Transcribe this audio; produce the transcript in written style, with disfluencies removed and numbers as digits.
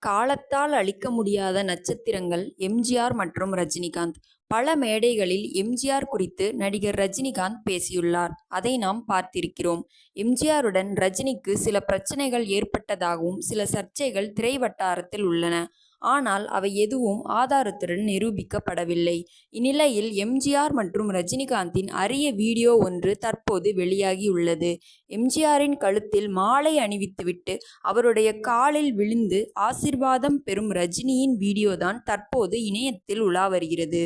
காலத்தால் அழிக்க முடியாத நட்சத்திரங்கள் எம்ஜிஆர் மற்றும் ரஜினிகாந்த். பல மேடைகளில் எம்ஜிஆர் குறித்து நடிகர் ரஜினிகாந்த் பேசியுள்ளார். அதை நாம் பார்த்திருக்கிறோம். எம்ஜிஆருடன் ரஜினிக்கு சில பிரச்சனைகள் ஏற்பட்டதாகவும் சில சர்ச்சைகள் திரை வட்டாரத்தில் உள்ளன. ஆனால் அவை எதுவும் ஆதாரத்துடன் நிரூபிக்கப்படவில்லை. இந்நிலையில் எம்ஜிஆர் மற்றும் ரஜினிகாந்தின் அரிய வீடியோ ஒன்று தற்போது வெளியாகியுள்ளது. எம்ஜிஆரின் கழுத்தில் மாலை அணிவித்துவிட்டு அவருடைய காலில் விழுந்து ஆசீர்வாதம் பெறும் ரஜினியின் வீடியோதான் தற்போது இணையத்தில் உலா வருகிறது.